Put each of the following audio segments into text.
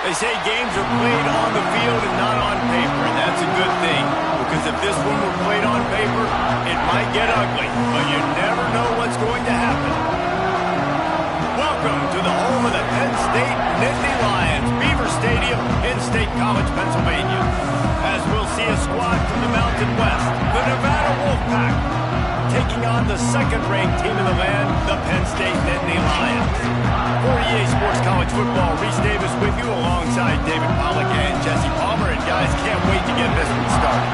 They say games are played on the field and not on paper, and that's a good thing. Because if this one were played on paper, it might get ugly. But you never know what's going to happen. Welcome to the home of the Penn State Nittany Lions, Beaver Stadium in State College, Pennsylvania. As we'll see a squad from the Mountain West, the Nevada Wolfpack, taking on the second-ranked team in the land, the Penn State Nittany Lions. 48 Sports College Football, Reese Davis with you alongside David Pollack and Jesse Palmer. And guys, can't wait to get this one started.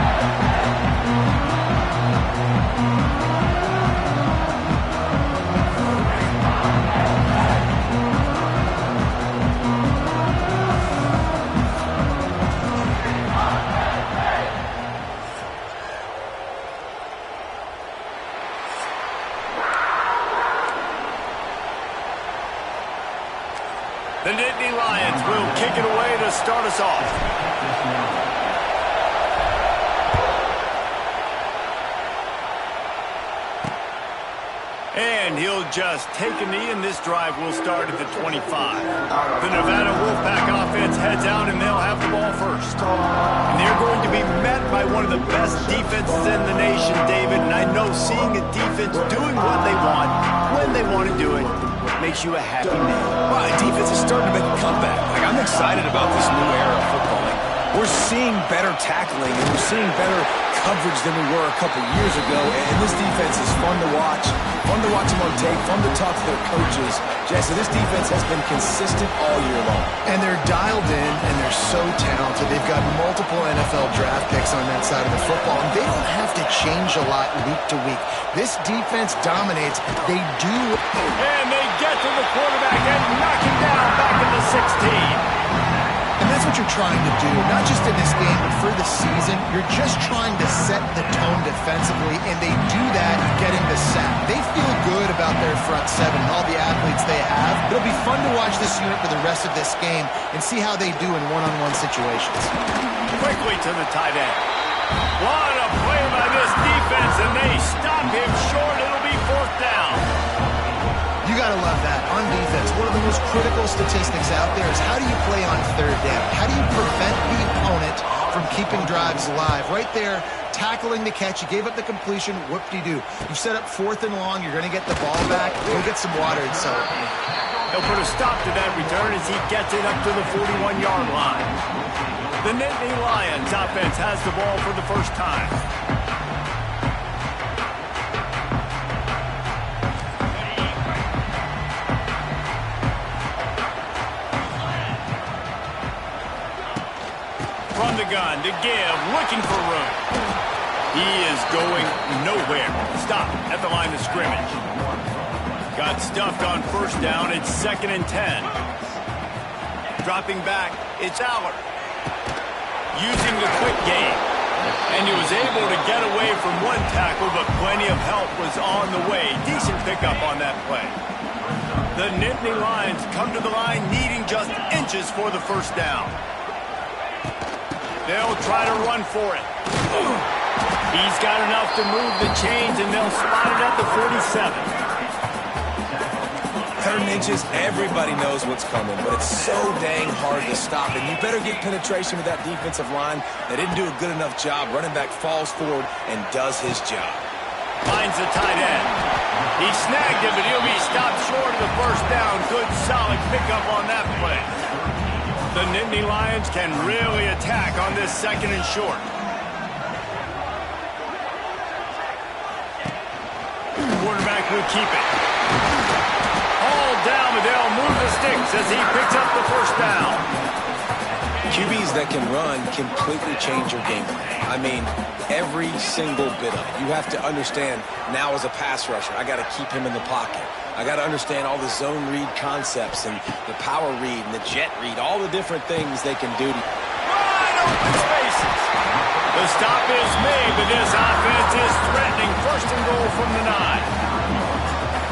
The Nittany Lions will kick it away to start us off. And he'll just take a knee, and this drive will start at the 25. The Nevada Wolfpack offense heads out, and they'll have the ball first. And they're going to be met by one of the best defenses in the nation, David. And I know seeing a defense doing what they want, when they want to do it, makes you a happy man. Well, defense is starting to make a comeback. I'm excited about this new era of football. We're seeing better tackling, and we're seeing better coverage than we were a couple years ago. And this defense is fun to watch them on tape, fun to talk to their coaches. Jesse, this defense has been consistent all year long. And they're dialed in, and they're so talented. They've got multiple NFL draft picks on that side of the football, and they don't have to change a lot week to week. This defense dominates. They do. And they get to the quarterback and knock him down back in the 16. And that's what you're trying to do, not just in this game, but for the season. You're just trying to set the tone defensively, and they do that getting the sack. They feel good about their front seven and all the athletes they have. It'll be fun to watch this unit for the rest of this game and see how they do in one-on-one situations. Quickly to the tight end. What a play by this defense, and they stop him short. It'll be fourth down. You got to love that. On defense, one of the most critical statistics out there is how do you play on third down? How do you prevent the opponent from keeping drives alive? Right there, tackling the catch. You gave up the completion. Whoop-de-doo. You set up fourth and long. You're going to get the ball back. Go get some water and celebrate. He'll put a stop to that return as he gets it up to the 41-yard line. The Nittany Lions offense has the ball for the first time. From the gun to give, looking for room. He is going nowhere. Stop at the line of scrimmage. Got stuffed on first down. It's 2nd and 10. Dropping back, it's Allard. Using the quick game. And he was able to get away from one tackle, but plenty of help was on the way. Decent pickup on that play. The Nittany Lions come to the line needing just inches for the first down. They'll try to run for it. He's got enough to move the chains, and they'll spot it at the 47. 3rd and inches, everybody knows what's coming, but it's so dang hard to stop. And you better get penetration with that defensive line. They didn't do a good enough job. Running back falls forward and does his job. Finds the tight end. He snagged him, but he'll be stopped short of the first down. Good, solid pickup on that play. The Nittany Lions can really attack on this 2nd and short. Quarterback will keep it. All down, but they'll move the sticks as he picks up the first down. QBs that can run completely change your game plan. I mean, every single bit of it. You have to understand now as a pass rusher, I got to keep him in the pocket. I got to understand all the zone read concepts and the power read and the jet read, all the different things they can do. Wide open spaces. The stop is made, but this offense is threatening. 1st and goal from the 9.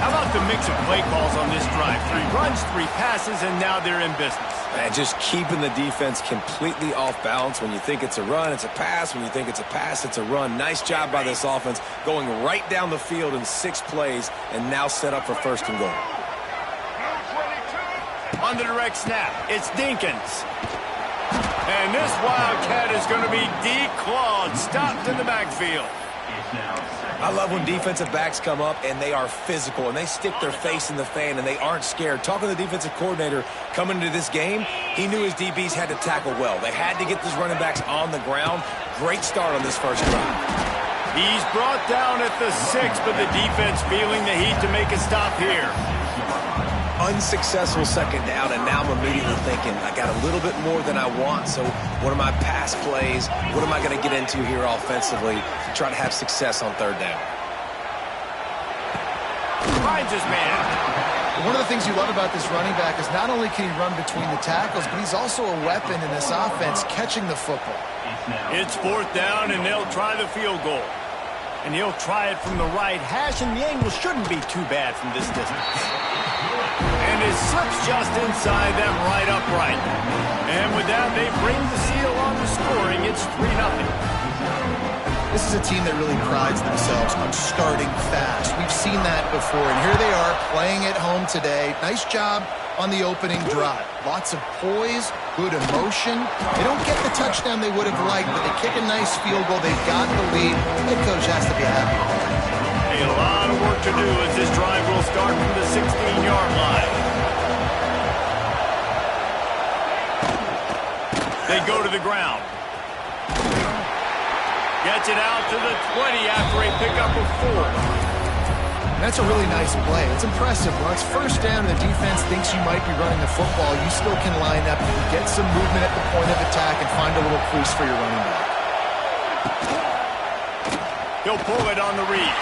How about the mix of play calls on this drive? 3 runs, 3 passes, and now they're in business. And just keeping the defense completely off balance. When you think it's a run, it's a pass. When you think it's a pass, it's a run. Nice job by this offense going right down the field in 6 plays and now set up for 1st and goal. On On the direct snap, it's Dinkins. And this Wildcat is going to be declawed, stopped in the backfield. I love when defensive backs come up and they are physical and they stick their face in the fan and they aren't scared. Talking to the defensive coordinator coming into this game, he knew his DBs had to tackle well. They had to get these running backs on the ground. Great start on this first drive. He's brought down at the 6, but the defense feeling the heat to make a stop here. Unsuccessful second down, and now I'm immediately thinking, I got a little bit more than I want, so what are my pass plays? What am I going to get into here offensively to try to have success on third down? Finds his man. One of the things you love about this running back is not only can he run between the tackles, but he's also a weapon in this offense catching the football. It's fourth down, and they'll try the field goal. And he'll try it from the right hash, and the angle shouldn't be too bad from this distance. And it slips just inside them right upright. And with that, they bring the seal on the scoring. It's 3-0. This is a team that really prides themselves on starting fast. We've seen that before, and here they are playing at home today. Nice job on the opening drive. Lots of poise, good emotion. They don't get the touchdown they would have liked, but they kick a nice field goal. They've got the lead. Head coach has to be happy. A lot of work to do as this drive will start from the 16-yard line. They go to the ground. Gets it out to the 20 after a pickup of 4. That's a really nice play. It's impressive. When it's first down and the defense thinks you might be running the football, you still can line up, you can get some movement at the point of attack and find a little crease for your running back. He'll pull it on the read.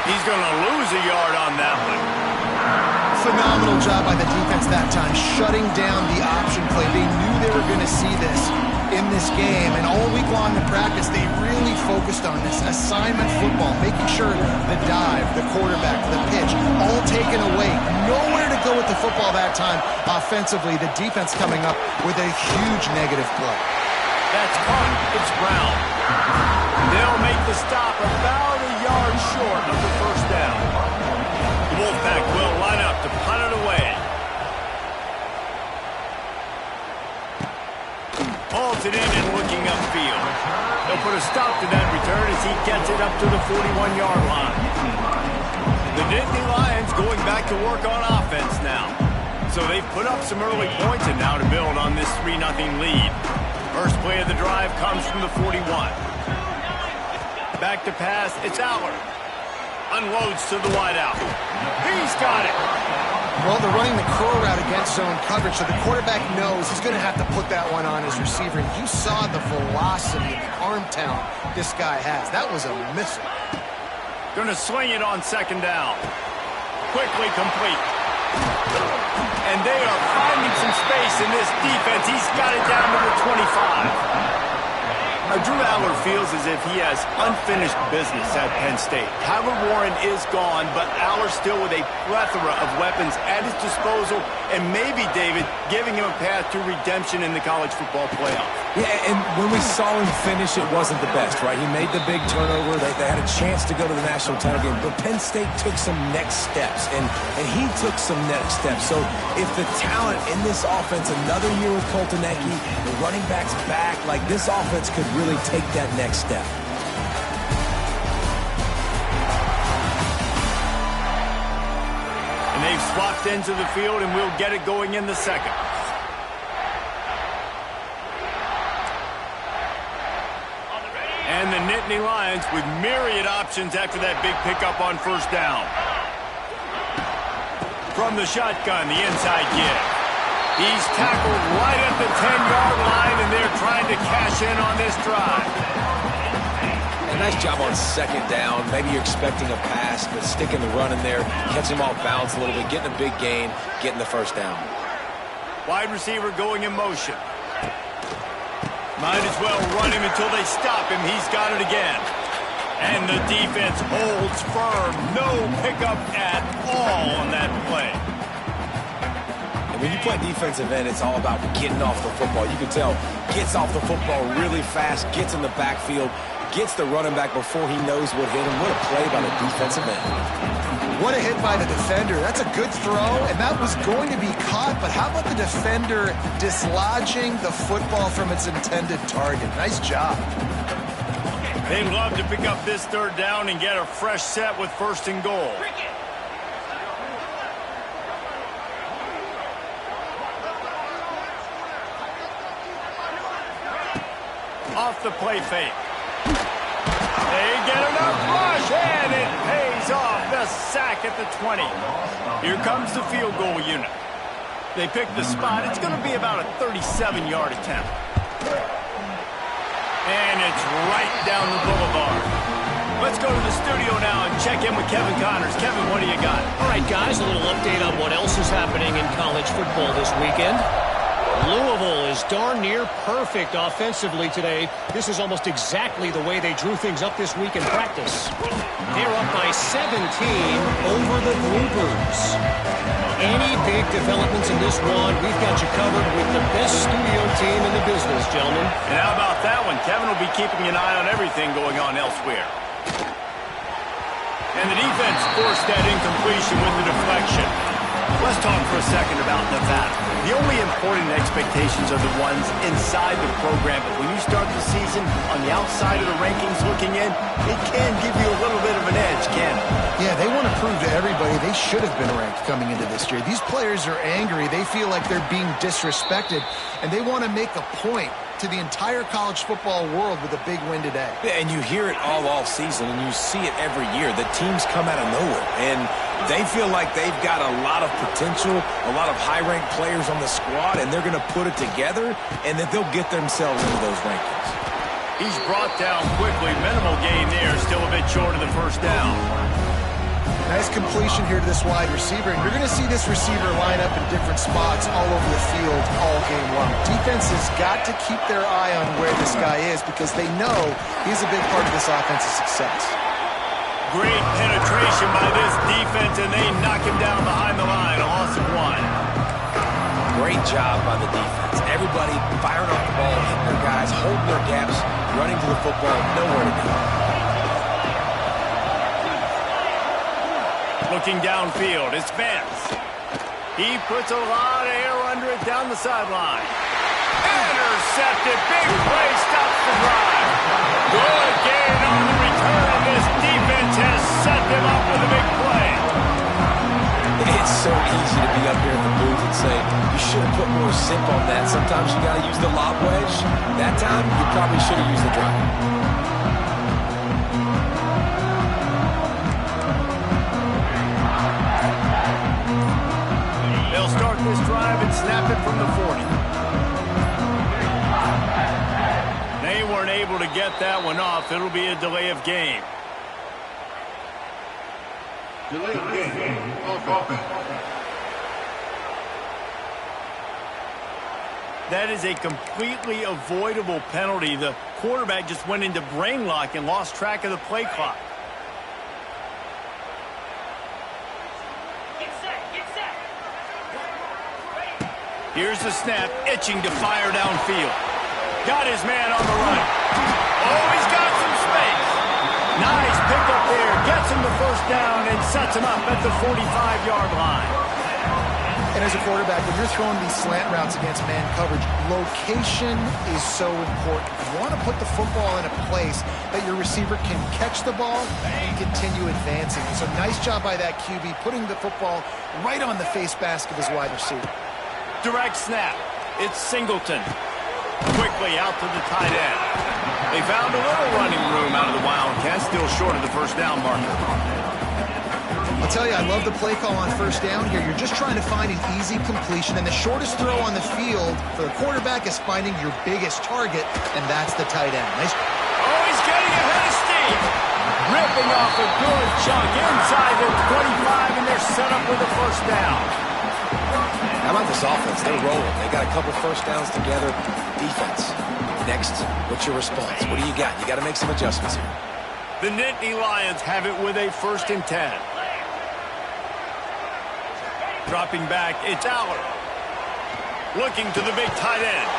He's going to lose a yard on that one. Phenomenal job by the defense that time, shutting down the option play. They knew they were going to see this in this game, and all week long in practice, they really focused on this assignment football, making sure the dive, the quarterback, the pitch, all taken away. Nowhere to go with the football that time offensively. The defense coming up with a huge negative play. That's caught. It's Brown. They'll make the stop about a yard short of the first down. The Wolfpack will line up to punt it away. Halted in and looking upfield. They'll put a stop to that return as he gets it up to the 41-yard line. The Nittany Lions going back to work on offense now. So they've put up some early points and now to build on this 3-0 lead. First play of the drive comes from the 41. Back to pass, it's Aller. Unloads to the wideout. He's got it. Well, they're running the curl route against zone coverage, so the quarterback knows he's going to have to put that one on his receiver. And you saw the velocity and the arm talent this guy has. That was a missile. Going to swing it on second down. Quickly complete. And they are finding some space in this defense. He's got it down to the 25. Drew Aller feels as if he has unfinished business at Penn State. Kyler Warren is gone, but Aller still with a plethora of weapons at his disposal, and maybe, David, giving him a path to redemption in the college football playoff. Yeah, and when we saw him finish, it wasn't the best, right? He made the big turnover. They had a chance to go to the national title game, but Penn State took some next steps, and he took some next steps. So if the talent in this offense, another year with Colton Ncaa, the running backs back, like this offense could really take that next step. And they've swapped into the field, and we'll get it going in the second. And the Nittany Lions with myriad options after that big pickup on first down. From the shotgun, the inside give. He's tackled right at the 10-yard line, and they're trying to cash in on this drive. A nice job on second down. Maybe you're expecting a pass, but sticking the run in there, catching him off balance a little bit, getting a big gain, getting the first down. Wide receiver going in motion. Might as well run him until they stop him. He's got it again. And the defense holds firm. No pickup at all on that play. When you play defensive end, it's all about getting off the football. You can tell, gets off the football really fast, gets in the backfield. gets the running back before he knows what hit him. What a play by the defensive end. What a hit by the defender. That's a good throw, and that was going to be caught, but how about the defender dislodging the football from its intended target? Nice job. They'd love to pick up this third down and get a fresh set with 1st and goal. Off the play fake. They get enough rush, and it pays off. The sack at the 20. Here comes the field goal unit. They pick the spot. It's going to be about a 37-yard attempt. And it's right down the boulevard. Let's go to the studio now and check in with Kevin Connors. Kevin, what do you got? All right, guys, a little update on what else is happening in college football this weekend. Louisville is darn near perfect offensively today. This is almost exactly the way they drew things up this week in practice. They're up by 17 over the Goobers. Any big developments in this one, we've got you covered with the best studio team in the business, gentlemen. And how about that one? Kevin will be keeping an eye on everything going on elsewhere. And the defense forced that incompletion with the deflection. Let's talk for a second about Nevada. The only important expectations are the ones inside the program, but when you start the season on the outside of the rankings looking in, it can give you a little bit of an edge, can it? Yeah, they want to prove to everybody they should have been ranked coming into this year. These players are angry. They feel like they're being disrespected, and they want to make a point to the entire college football world with a big win today. Yeah, and you hear it all season, and you see it every year. The teams come out of nowhere, and they feel like they've got a lot of potential, a lot of high-ranked players on the squad, and they're going to put it together, and then they'll get themselves into those rankings. He's brought down quickly. Minimal gain there, still a bit short of the 1st down. Nice completion here to this wide receiver, and you're going to see this receiver line up in different spots all over the field all game long. Defense has got to keep their eye on where this guy is because they know he's a big part of this offense's success. Great penetration by this defense, and they knock him down behind the line. A loss of 1. Great job by the defense. Everybody firing off the ball, hitting their guys, holding their gaps, running to the football, nowhere to go. Looking downfield, it's Vance. He puts a lot of air under it down the sideline. Intercepted, big play, stops the drive. Good gain on the return. This defense has set them up with a big play. It's so easy to be up here in the booth and say, you should have put more zip on that. Sometimes you got to use the lob wedge. That time, you probably should have used the drive. They'll start this drive and snap it from the 40. They weren't able to get that one off. It'll be a delay of game. Delay of game. Offense. That is a completely avoidable penalty. The quarterback just went into brain lock and lost track of the play clock. Here's the snap, itching to fire downfield. Got his man on the run. Oh, he's got some space. Nice pickup there. Gets him the 1st down and sets him up at the 45-yard line. And as a quarterback, when you're throwing these slant routes against man coverage, location is so important. You want to put the football in a place that your receiver can catch the ball and continue advancing. So nice job by that QB, putting the football right on the face mask of his wide receiver. Direct snap. It's Singleton. Quickly out to the tight end. They found a little running room out of the Wildcats, still short of the 1st down marker. I'll tell you, I love the play call on 1st down here. You're just trying to find an easy completion, and the shortest throw on the field for the quarterback is finding your biggest target, and that's the tight end. Nice. Oh, he's getting ahead of Steve. Ripping off a good chunk inside the 25, and they're set up with a 1st down. How about this offense? They're rolling. They got a couple 1st downs together. Defense. Next, what's your response? What do you got? You got to make some adjustments here. The Nittany Lions have it with a 1st and 10. Dropping back, it's Aller. Looking to the big tight end.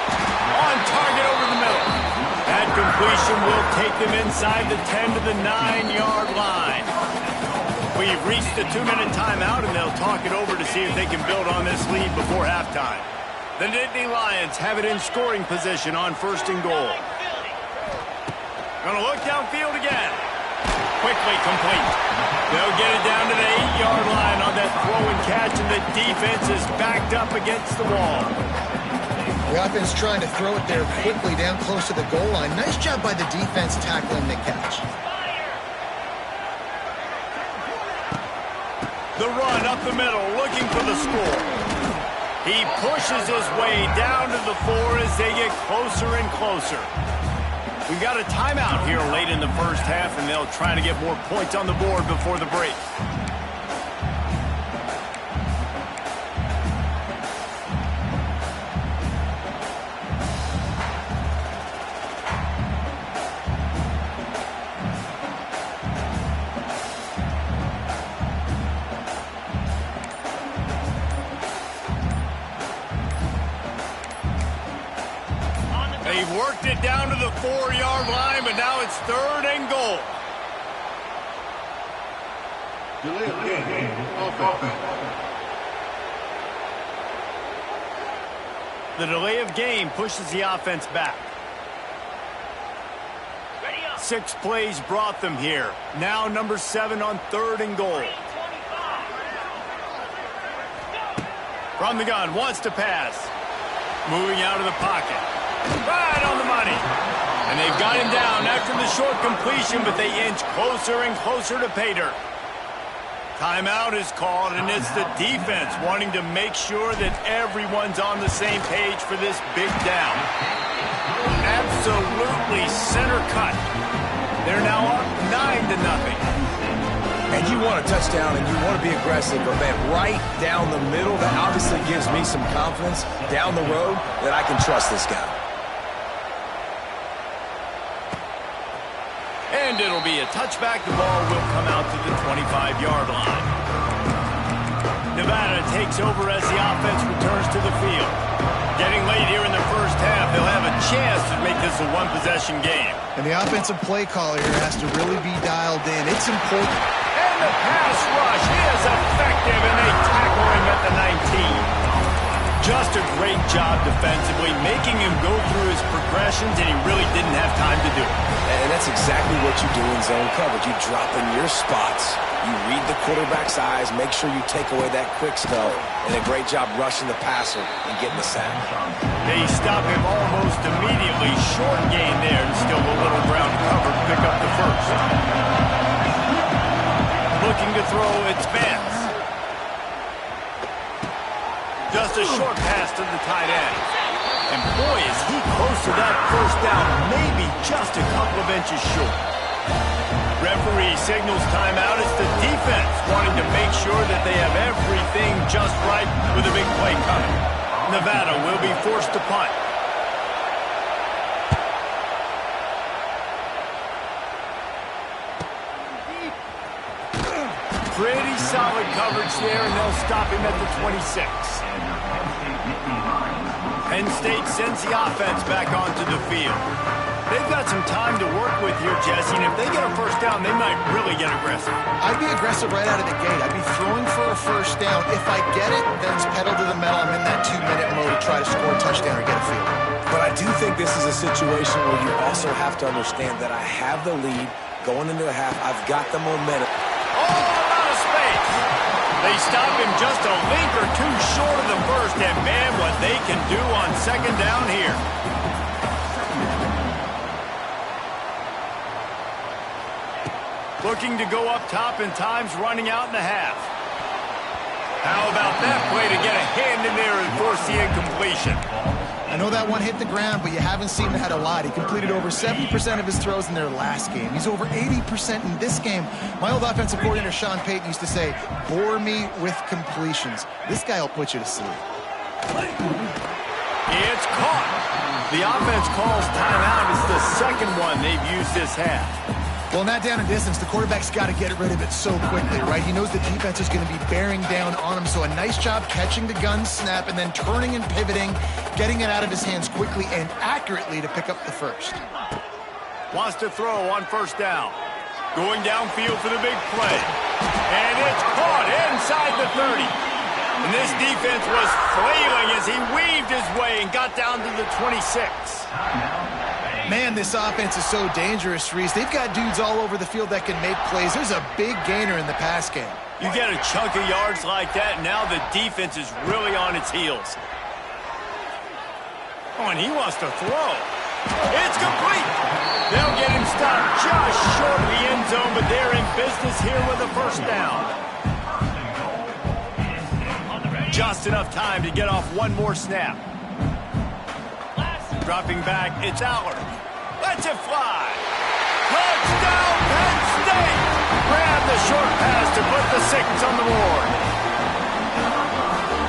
On target over the middle. That completion will take them inside the 10 to the 9-yard line. We've reached the 2-minute timeout, and they'll talk it over to see if they can build on this lead before halftime. The Nittany Lions have it in scoring position on 1st and goal. Gonna look downfield again. Quickly complete. They'll get it down to the 8-yard line on that throw and catch, and the defense is backed up against the wall. The offense trying to throw it there quickly down close to the goal line. Nice job by the defense tackling the catch. The run up the middle, looking for the score. He pushes his way down to the 4 as they get closer and closer. We've got a timeout here late in the first half, and they'll try to get more points on the board before the break. They've worked it down to the 4-yard line, but now it's 3rd and goal. Delay of game. Offense. The delay of game pushes the offense back. 6 plays brought them here. Now number 7 on 3rd and goal. From the gun, wants to pass. Moving out of the pocket. Right on the money. And they've got him down after the short completion, but they inch closer and closer to pay dirt. Timeout is called, and it's the defense wanting to make sure that everyone's on the same page for this big down. Absolutely center cut. They're now up 9-0. And you want a touchdown and you want to be aggressive, but man, right down the middle, that obviously gives me some confidence down the road that I can trust this guy. And it'll be a touchback. The ball will come out to the 25-yard line. Nevada takes over as the offense returns to the field. Getting late here in the first half, they'll have a chance to make this a one-possession game. And the offensive play caller here has to really be dialed in. It's important. And the pass rush is effective, and they tackle him at the 19. Just a great job defensively, making him go through his progressions, and he really didn't have time to do it. And that's exactly what you do in zone coverage. You drop in your spots, you read the quarterback's eyes, make sure you take away that quick stuff, and a great job rushing the passer and getting the sack. They stop him almost immediately. Short gain there, and still a little ground cover to pick up the first. Looking to throw, it's Vance. Just a short pass to the tight end. And boy, is he close to that first down, maybe just a couple of inches short. Referee signals timeout. It's the defense wanting to make sure that they have everything just right with a big play coming. Nevada will be forced to punt. Pretty solid coverage there, and they'll stop him at the 26. Penn State sends the offense back onto the field. They've got some time to work with here, Jesse, and if they get a first down, they might really get aggressive. I'd be aggressive right out of the gate. I'd be throwing for a first down. If I get it, then it's pedal to the metal. I'm in that 2-minute mode to try to score a touchdown or get a field. But I do think this is a situation where you also have to understand that I have the lead going into the half. I've got the momentum. They stop him just a link or two short of the first, and man, what they can do on second down here. Looking to go up top, and time's running out in the half. How about that play to get a hand in there and force the incompletion? I know that one hit the ground, but you haven't seen that a lot. He completed over 70% of his throws in their last game. He's over 80% in this game. My old offensive coordinator, Sean Payton, used to say, bore me with completions. This guy will put you to sleep. It's caught. The offense calls timeout. It's the second one they've used this half. Well, in that down and distance, the quarterback's got to get rid of it so quickly, right? He knows the defense is going to be bearing down on him, so a nice job catching the gun snap and then turning and pivoting, getting it out of his hands quickly and accurately to pick up the first. Wants to throw on first down. Going downfield for the big play. And it's caught inside the 30. And this defense was flailing as he weaved his way and got down to the 26. Man, this offense is so dangerous, Reese. They've got dudes all over the field that can make plays. There's a big gainer in the pass game. You get a chunk of yards like that, and now the defense is really on its heels. Oh, and he wants to throw. It's complete. They'll get him stopped just short of the end zone, but they're in business here with a first down. Just enough time to get off one more snap. Dropping back, it's Allard. Lets it fly. Touchdown, Penn State! Grab the short pass to put the 6 on the board.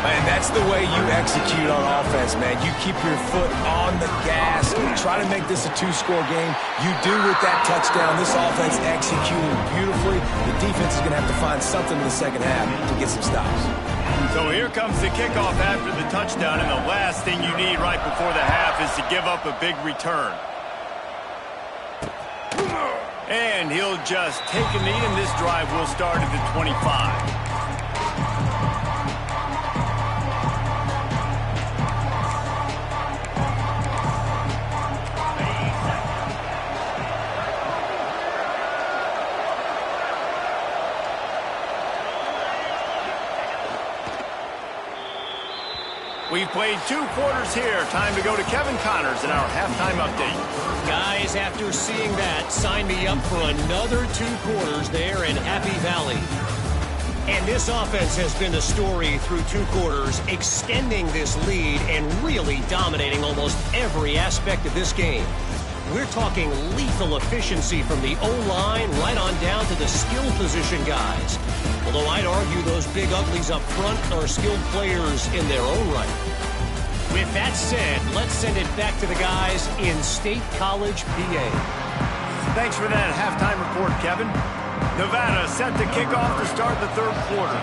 Man, that's the way you execute on offense, man. You keep your foot on the gas. You try to make this a 2-score game. You do with that touchdown. This offense executed beautifully. The defense is going to have to find something in the second half to get some stops. So here comes the kickoff after the touchdown, and the last thing you need right before the half is to give up a big return. And he'll just take a knee, and this drive will start at the 25. We've played 2 quarters here. Time to go to Kevin Connors in our halftime update. Guys, after seeing that, sign me up for another 2 quarters there in Happy Valley. And this offense has been the story through 2 quarters, extending this lead and really dominating almost every aspect of this game. We're talking lethal efficiency from the O-line right on down to the skill position guys. Although I'd argue those big uglies up front are skilled players in their own right. With that said, let's send it back to the guys in State College, PA. Thanks for that halftime report, Kevin. Nevada set to kick off to start the 3rd quarter.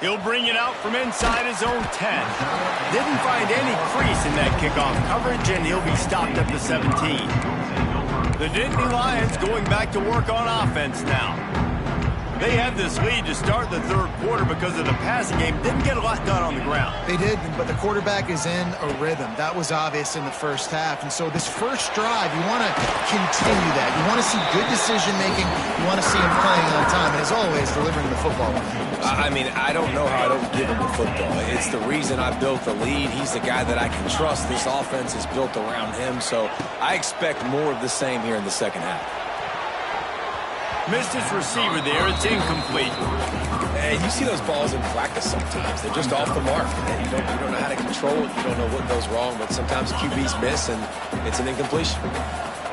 He'll bring it out from inside his own 10. Didn't find any crease in that kickoff coverage, and he'll be stopped at the 17. The Nittany Lions going back to work on offense now. They had this lead to start the 3rd quarter because of the passing game. Didn't get a lot done on the ground. They did, but the quarterback is in a rhythm. That was obvious in the first half. And so this first drive, you want to continue that. You want to see good decision-making. You want to see him playing on time. And as always, delivering the football. I mean, I don't know how I don't give him the football. It's the reason I built the lead. He's the guy that I can trust. This offense is built around him. So I expect more of the same here in the second half. Missed his receiver there. It's incomplete. Hey, you see those balls in practice sometimes. They're just off the mark. And you don't know how to control it. You don't know what goes wrong. But sometimes QBs miss, and it's an incompletion.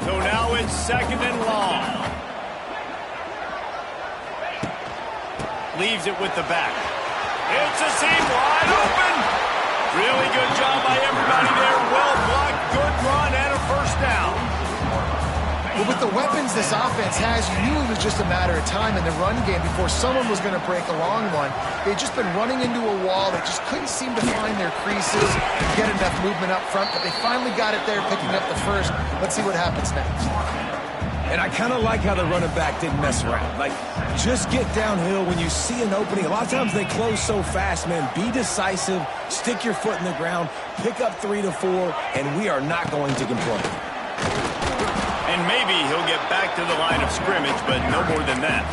So now it's 2nd and long. Leaves it with the back. It's a seam wide open. Really good job by everybody there. Well blocked, good run, and a first down. Well, with the weapons this offense has, you knew it was just a matter of time in the run game before someone was going to break a long one. They'd just been running into a wall. They just couldn't seem to find their creases and get enough movement up front, but they finally got it there, picking up the first. Let's see what happens next. And I kind of like how the running back didn't mess around. Like, just get downhill when you see an opening. A lot of times they close so fast, man. Be decisive, stick your foot in the ground, pick up 3 to 4, and we are not going to complain. And maybe he'll get back to the line of scrimmage, but no more than that.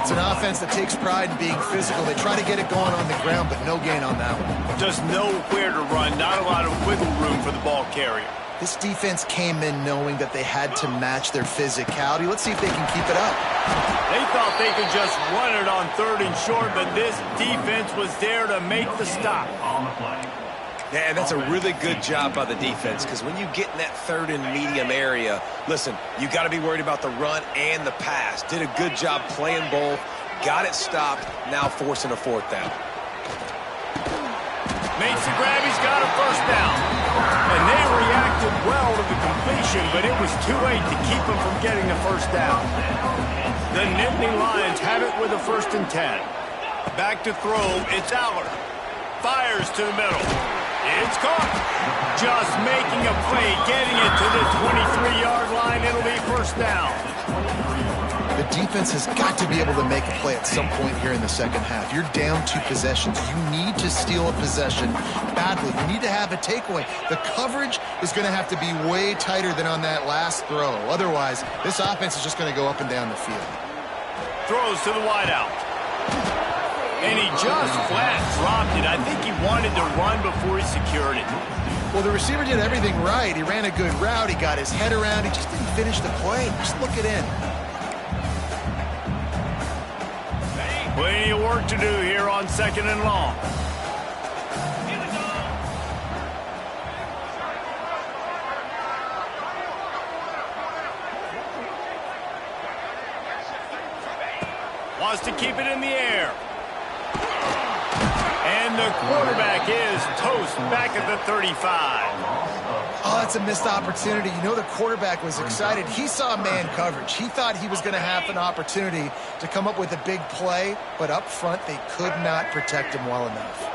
It's an offense that takes pride in being physical. They try to get it going on the ground, but no gain on that one. Just nowhere to run, not a lot of wiggle room for the ball carrier. This defense came in knowing that they had to match their physicality. Let's see if they can keep it up. They thought they could just run it on 3rd and short, but this defense was there to make the stop. Yeah, and that's a really good job by the defense, because when you get in that 3rd and medium area, listen, you got to be worried about the run and the pass. Did a good job playing both, got it stopped, now forcing a 4th down. Makes the grab, he's got a first down. And they reacted well to the completion, but it was too late to keep him from getting the first down. The Nittany Lions have it with a 1st and 10. Back to throw, it's Allard. Fires to the middle. It's caught. Just making a play, getting it to the 23-yard line. It'll be first down. The defense has got to be able to make a play at some point here in the second half. You're down 2 possessions. You need to steal a possession badly. You need to have a takeaway. The coverage is going to have to be way tighter than on that last throw. Otherwise, this offense is just going to go up and down the field. Throws to the wideout. And he just flat dropped it. I think he wanted to run before he secured it. Well, the receiver did everything right. He ran a good route. He got his head around. He just didn't finish the play. Just look it in. Plenty of work to do here on 2nd and long. Wants to keep it in the air. And the quarterback is toast back at the 35. Oh, that's a missed opportunity. You know the quarterback was excited. He saw man coverage. He thought he was going to have an opportunity to come up with a big play, but up front they could not protect him well enough.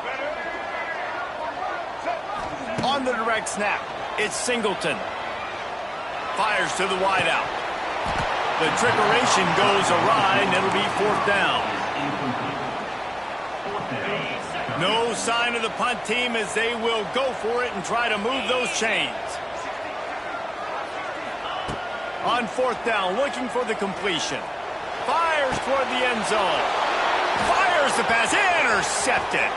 On the direct snap, it's Singleton. Fires to the wideout. The trickeration goes awry, and it'll be 4th down. No sign of the punt team as they will go for it and try to move those chains. On 4th down, looking for the completion. Fires toward the end zone. Fires the pass. Intercepted.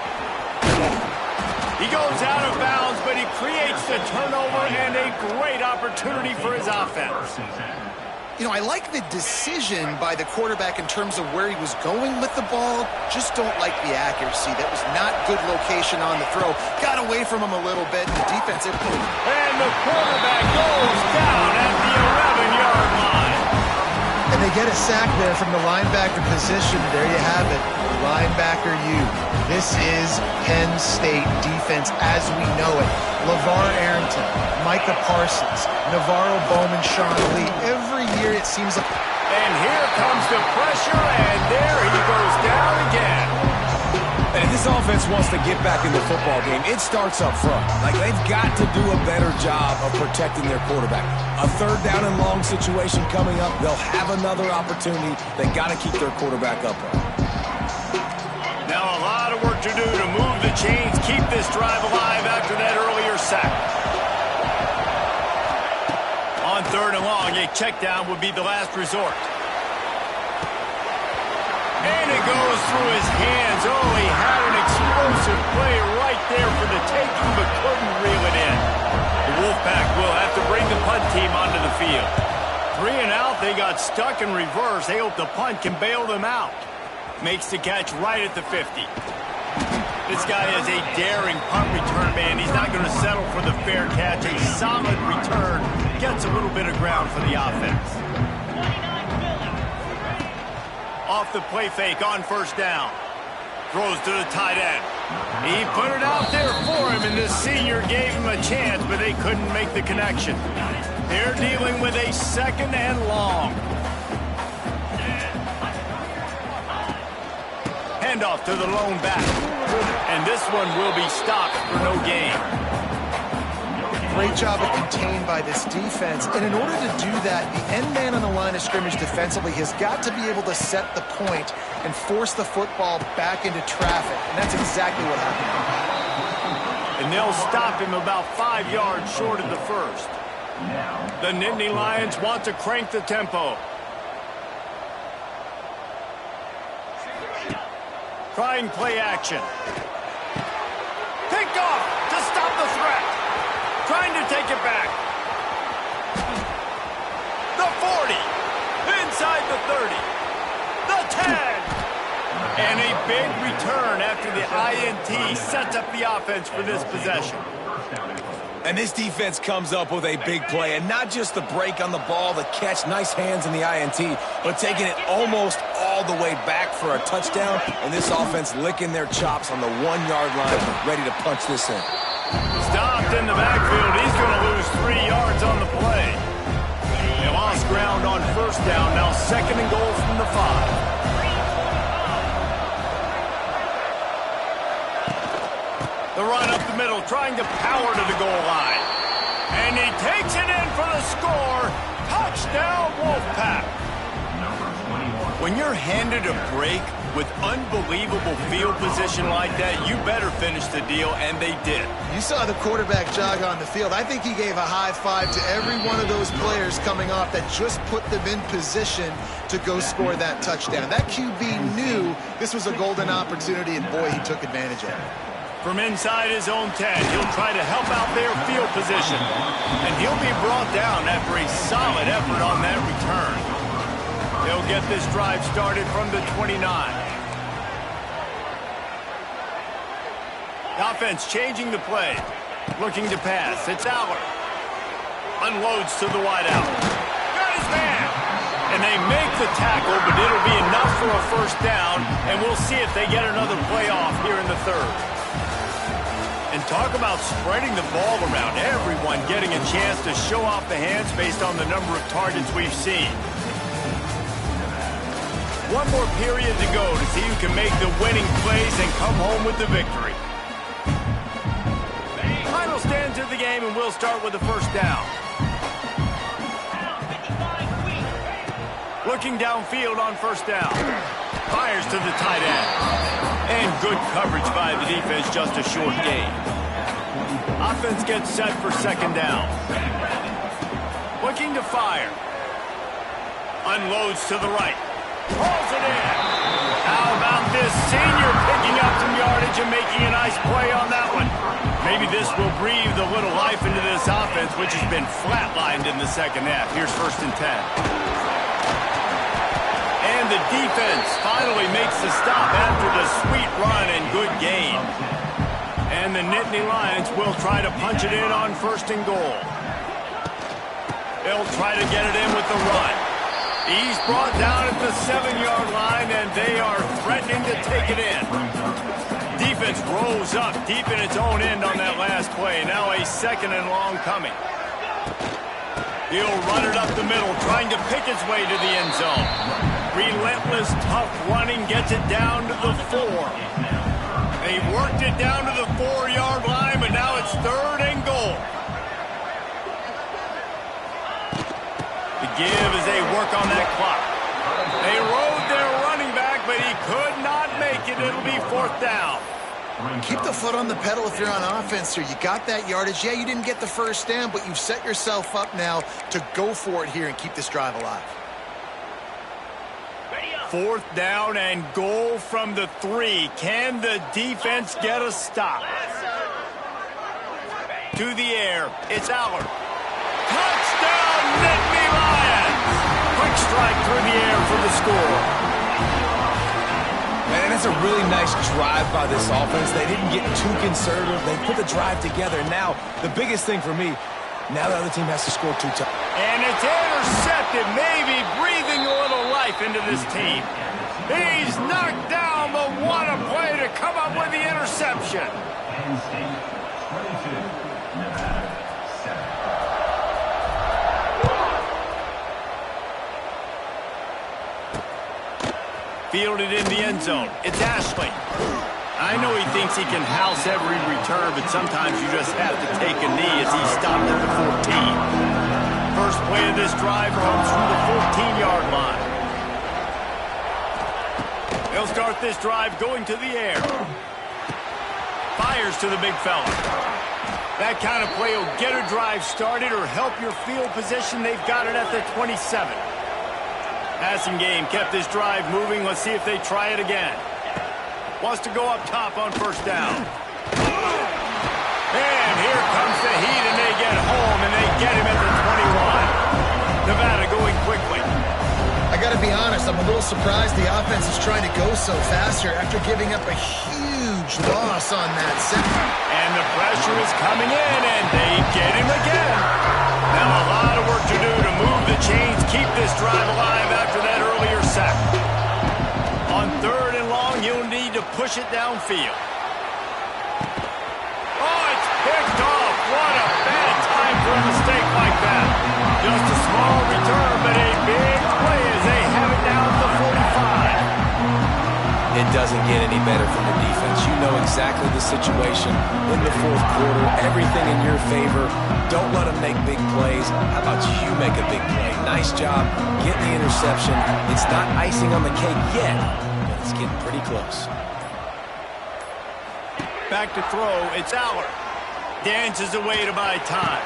He goes out of bounds, but he creates the turnover and a great opportunity for his offense. You know, I like the decision by the quarterback in terms of where he was going with the ball. Just don't like the accuracy. That was not good location on the throw. Got away from him a little bit. The defense improved. And the quarterback goes down at the 11-yard line. And they get a sack there from the linebacker position. There you have it. Linebacker U. This is Penn State defense as we know it. LeVar Arrington, Micah Parsons, Navarro Bowman, Sean Lee. Every year it seems like... And here comes the pressure, and there he goes down again. And if this offense wants to get back in the football game, it starts up front. Like, they've got to do a better job of protecting their quarterback. A 3rd down and long situation coming up, they'll have another opportunity. They got to keep their quarterback upright. Now a lot of work to do to move the chains, keep this drive alive after that earlier sack. On 3rd and long, a check down would be the last resort. And it goes through his hands. Oh, he had an explosive play right there for the taking, but couldn't reel it in. The Wolfpack will have to bring the punt team onto the field. 3 and out, they got stuck in reverse. They hope the punt can bail them out. Makes the catch right at the 50. This guy is a daring punt return man. He's not going to settle for the fair catch. A solid return gets a little bit of ground for the offense. Off the play fake on 1st down. Throws to the tight end. He put it out there for him, and this senior gave him a chance, but they couldn't make the connection. They're dealing with a 2nd and long. Handoff to the lone back. And this one will be stopped for no gain. Great job of contained by this defense. And in order to do that, the end man on the line of scrimmage defensively has got to be able to set the point and force the football back into traffic. And that's exactly what happened. And they'll stop him about 5 yards short of the 1st. The Nittany Lions want to crank the tempo. Trying play action. Picked off to stop the threat. Trying to take it back. The 40. Inside the 30. The 10. And a big return after the INT sets up the offense for this possession. And this defense comes up with a big play, and not just the break on the ball, the catch, nice hands in the INT, but taking it almost all the way back for a touchdown, and this offense licking their chops on the 1-yard line, ready to punch this in. Stopped in the backfield. He's going to lose 3 yards on the play. They lost ground on 1st down, now 2nd and goal from the 5. The run up the middle, trying to power to the goal line. And he takes it in for the score. Touchdown, Wolfpack. When you're handed a break with unbelievable field position like that, you better finish the deal, and they did. You saw the quarterback jog on the field. I think he gave a high five to every one of those players coming off that just put them in position to go score that touchdown. That QB knew this was a golden opportunity, and boy, he took advantage of it. From inside his own 10, he'll try to help out their field position. And he'll be brought down after a solid effort on that return. They'll get this drive started from the 29. The offense changing the play. Looking to pass. It's Aller. Unloads to the wideout. Got his man. And they make the tackle, but it'll be enough for a first down. And we'll see if they get another play off here in the third. And talk about spreading the ball around. Everyone getting a chance to show off the hands based on the number of targets we've seen. One more period to go to see who can make the winning plays and come home with the victory. Final stands of the game, and we'll start with the first down. Looking downfield on first down. Fires to the tight end. And good coverage by the defense, just a short gain. Offense gets set for second down. Looking to fire. Unloads to the right. Pulls it in. How about this senior picking up some yardage and making a nice play on that one? Maybe this will breathe a little life into this offense, which has been flatlined in the second half. Here's 1st and 10. And the defense finally makes the stop after the sweet run and good gain. And the Nittany Lions will try to punch it in on 1st and goal. They'll try to get it in with the run. He's brought down at the 7-yard line, and they are threatening to take it in. Defense rose up deep in its own end on that last play. Now a 2nd and long coming. He'll run it up the middle, trying to pick his way to the end zone. Relentless, tough running gets it down to the 4. They worked it down to the 4-yard line, but now it's 3rd and goal. The give as they work on that clock. They rode their running back, but he could not make it. It'll be 4th down. Keep the foot on the pedal if you're on offense here. You got that yardage. Yeah, you didn't get the first down, but you've set yourself up now to go for it here and keep this drive alive. 4th down and goal from the 3. Can the defense get a stop? To the air. It's Aller. Touchdown, Nittany Lions! Quick strike through the air for the score. Man, that's a really nice drive by this offense. They didn't get too conservative. They put the drive together. Now, the biggest thing for me, now the other team has to score 2 times. And it's intercepted, maybe breathing a little life into this team. He's knocked down, but what a play to come up with the interception. Fielded in the end zone. It's Ashley. I know he thinks he can house every return, but sometimes you just have to take a knee as he stopped at the 14. First play of this drive comes from the 14-yard line. They'll start this drive going to the air. Fires to the big fella. That kind of play will get a drive started or help your field position. They've got it at the 27. Passing game kept this drive moving. Let's see if they try it again. Wants to go up top on first down. And here comes the heat, and they get home, and they get him at the 21. Nevada going quickly. I got to be honest, I'm a little surprised the offense is trying to go so fast here after giving up a huge loss on that set. And the pressure is coming in, and they get him again. Now a lot of work to do to move the chains, keep this drive alive after that earlier sack. On 3rd and long, you'll need to push it downfield. Oh, it's picked off. What a bad time for a mistake like that. Just a small return, but a big play as they have it down to the 45. And doesn't get any better from the defense. You know exactly the situation in the fourth quarter, everything in your favor. Don't let them make big plays. How about you make a big play? Nice job getting the interception. It's not icing on the cake yet, but it's getting pretty close. Back to throw, it's Aller. Dances away to buy time.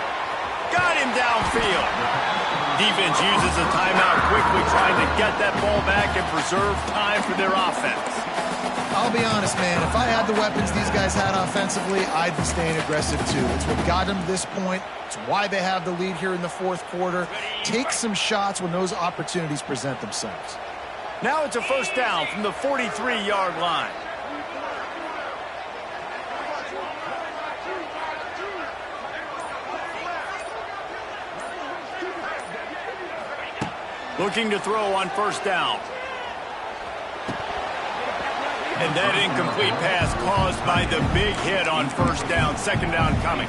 Got him downfield. Defense uses a timeout quickly, trying to get that ball back and preserve time for their offense. I'll be honest, man. If I had the weapons these guys had offensively, I'd be staying aggressive too. It's what got them to this point. It's why they have the lead here in the fourth quarter. Take some shots when those opportunities present themselves. Now it's a first down from the 43-yard line. Looking to throw on first down. And that incomplete pass caused by the big hit on first down. Second down coming.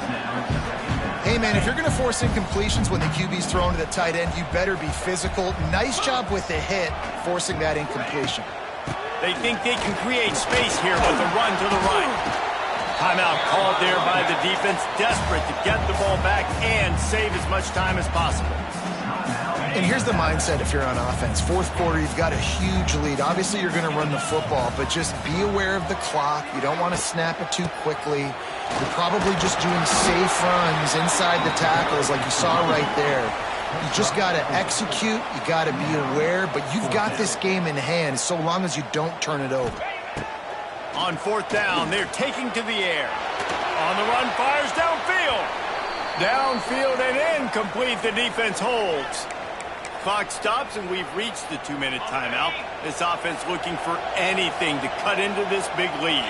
Hey, man, if you're going to force incompletions when the QB's thrown to the tight end, you better be physical. Nice job with the hit, forcing that incompletion. They think they can create space here with a run to the right. Timeout called there by the defense, desperate to get the ball back and save as much time as possible. And here's the mindset if you're on offense. Fourth quarter, you've got a huge lead. Obviously, you're going to run the football, but just be aware of the clock. You don't want to snap it too quickly. You're probably just doing safe runs inside the tackles like you saw right there. You just got to execute. You got to be aware, but you've got this game in hand so long as you don't turn it over. On fourth down, they're taking to the air. On the run, fires downfield. Downfield and incomplete. The defense holds. Clock stops, and we've reached the 2-minute timeout. This offense looking for anything to cut into this big lead.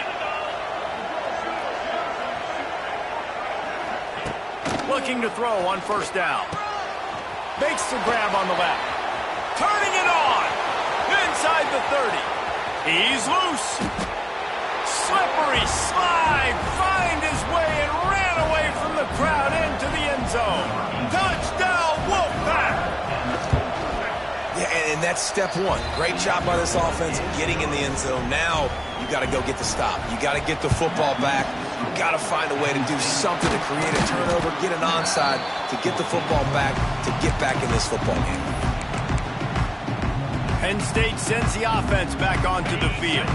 Looking to throw on first down. Makes the grab on the left. Turning it on. Inside the 30. He's loose. Slippery slide. Find his way and ran away from the crowd into the end zone. Touchdown, Wolfpack. Yeah, and that's step one. Great job by this offense getting in the end zone. Now you got to go get the stop. You got to get the football back. You got to find a way to do something to create a turnover, get an onside, to get the football back, to get back in this football game. Penn State sends the offense back onto the field.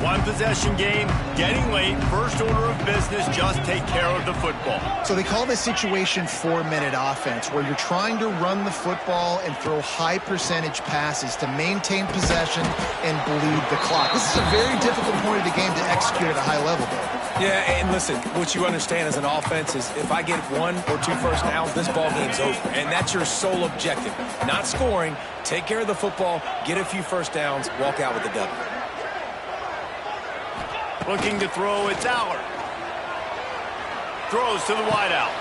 One possession game, getting late, first order of business, just take care of the football. So they call this situation 4-minute offense, where you're trying to run the football and throw high percentage passes to maintain possession and bleed the clock. This is a very difficult point of the game to execute at a high level, though. Yeah, and listen, what you understand as an offense is if I get 1 or 2 first downs, this ball game's over. And that's your sole objective. Not scoring, take care of the football, get a few first downs, walk out with the W. Looking to throw, it's Aller. Throws to the wideout.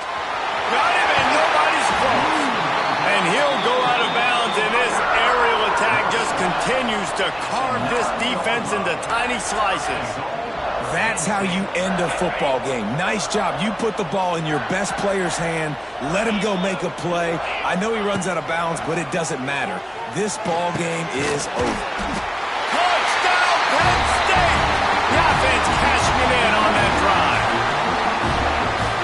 Got him, and nobody's close. And he'll go out of bounds, and this aerial attack just continues to carve this defense into tiny slices. That's how you end a football game. Nice job. You put the ball in your best player's hand. Let him go make a play. I know he runs out of bounds, but it doesn't matter. This ball game is over. Touchdown, Penn State! The offense cashing it in on that drive.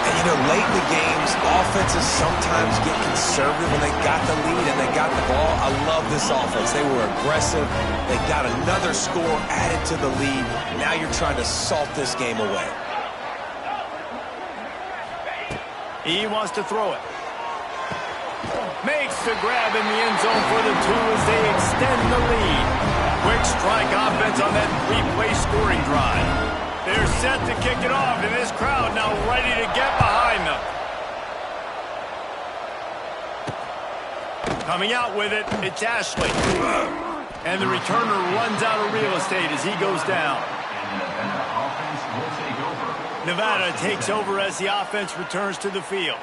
And, you know, late in the games, offenses sometimes get conservative when they got the lead and they got the ball. I love this offense. They were aggressive. They got another score added to the lead. Now you're trying to salt this game away. He wants to throw it. Makes the grab in the end zone for the 2 as they extend the lead. Quick strike offense on that 3-play scoring drive. They're set to kick it off, and this crowd now ready to get behind them. Coming out with it, it's Ashley. And the returner runs out of real estate as he goes down. Nevada takes over as the offense returns to the field.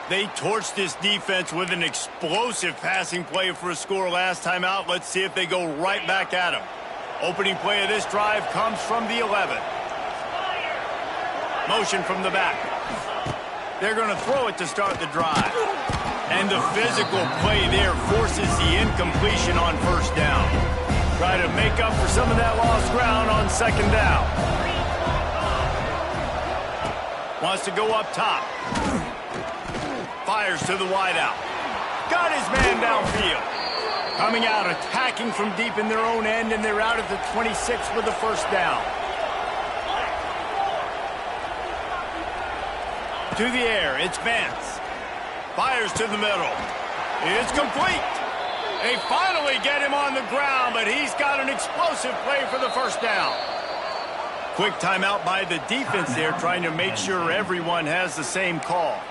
They torched this defense with an explosive passing play for a score last time out. Let's see if they go right back at them. Opening play of this drive comes from the 11. Motion from the back. They're going to throw it to start the drive. And the physical play there forces the incompletion on first down. Try to make up for some of that lost ground on second down. Wants to go up top. Fires to the wideout. Got his man downfield. Coming out, attacking from deep in their own end, and they're out at the 26 with the first down. To the air, it's Vance. Fires to the middle. It's complete. They finally get him on the ground, but he's got an explosive play for the first down. Quick timeout by the defense there, trying to make sure everyone has the same call.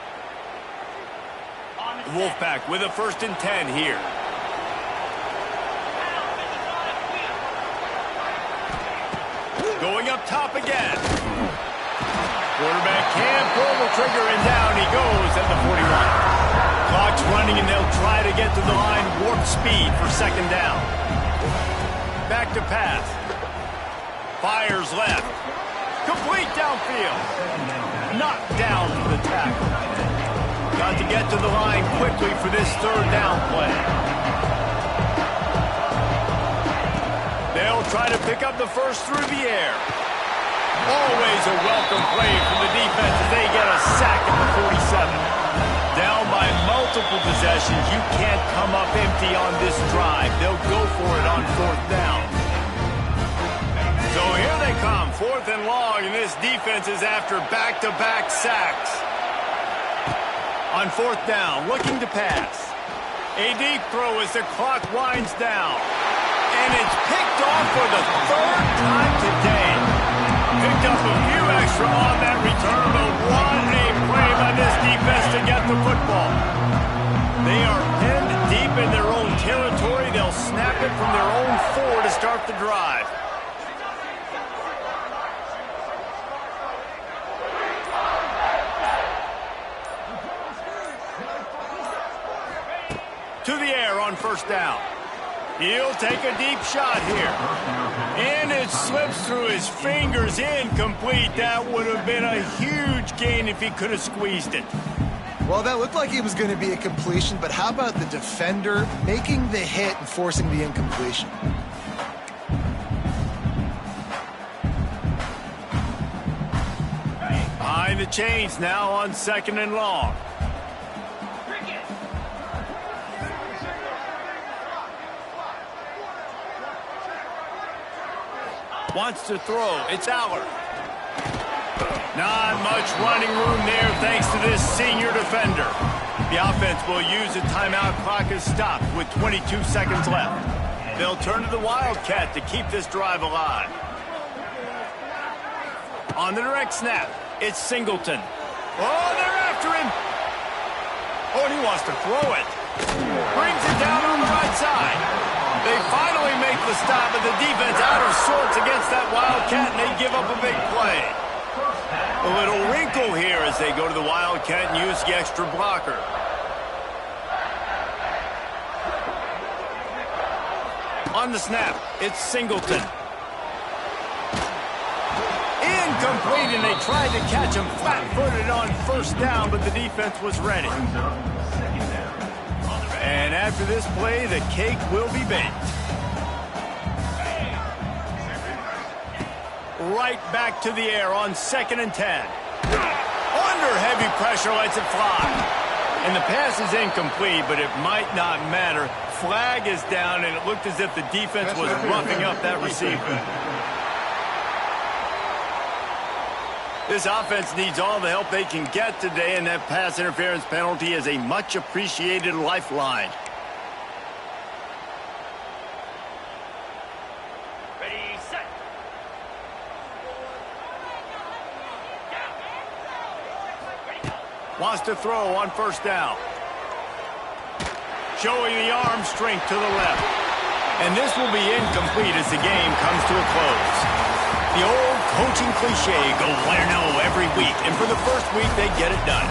Wolfpack with a 1st and 10 here. Going up top again. Quarterback can't pull the trigger, and down he goes at the 41. Clock's running, and they'll try to get to the line warp speed for second down. Back to pass. Fires left. Complete downfield. Knocked down for the tackle. Got to get to the line quickly for this third down play. They'll try to pick up the first through the air. Always a welcome play from the defense as they get a sack at the 47. Down by multiple possessions, you can't come up empty on this drive. They'll go for it on 4th down. So here they come, 4th and long, and this defense is after back-to-back sacks. On 4th down, looking to pass. A deep throw as the clock winds down. And it's picked off for the 3rd time today. Picked up a few extra on that return, but what a play by this defense to get the football. They are pinned deep in their own territory. They'll snap it from their own 4 to start the drive. To the air on 1st down. He'll take a deep shot here. And it slips through his fingers, incomplete. That would have been a huge gain if he could have squeezed it. Well, that looked like it was going to be a completion, but how about the defender making the hit and forcing the incompletion? Behind the chains now on 2nd and long. Wants to throw. It's Aller. Not much running room there thanks to this senior defender. The offense will use a timeout. Clock is stopped with 22 seconds left. They'll turn to the Wildcat to keep this drive alive. On the direct snap, it's Singleton. Oh, they're after him. Oh, and he wants to throw it. Brings it down on the right side. They finally make the stop, but the defense out of sorts against that Wildcat, and they give up a big play. A little wrinkle here as they go to the Wildcat and use the extra blocker. On the snap, it's Singleton. Incomplete, and they tried to catch him flat-footed on 1st down, but the defense was ready. And after this play, the cake will be baked. Right back to the air on 2nd and 10. Under heavy pressure, lets it fly. And the pass is incomplete, but it might not matter. Flag is down, and it looked as if the defense was roughing up that receiver. This offense needs all the help they can get today, and that pass interference penalty is a much-appreciated lifeline. Ready, set. Wants to throw on 1st down. Showing the arm strength to the left. And this will be incomplete as the game comes to a close. The old coaching cliche, go win or no every week. And for the first week, they get it done.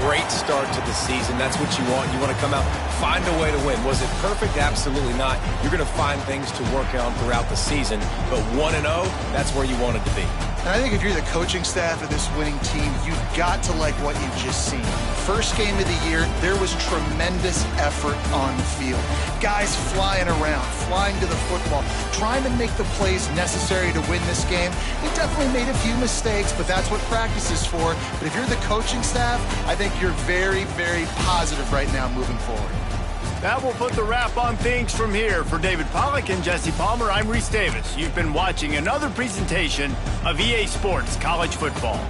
Great start to the season. That's what you want. You want to come out, find a way to win. Was it perfect? Absolutely not. You're going to find things to work on throughout the season. But 1-0, that's where you want it to be. And I think if you're the coaching staff of this winning team, you've got to like what you've just seen. First game of the year, there was tremendous effort on the field. Guys flying around, flying to the football, trying to make the plays necessary to win this game. They definitely made a few mistakes, but that's what practice is for. But if you're the coaching staff, I think you're very, very positive right now moving forward. That will put the wrap on things from here. For David Pollack and Jesse Palmer, I'm Reese Davis. You've been watching another presentation of EA Sports College Football.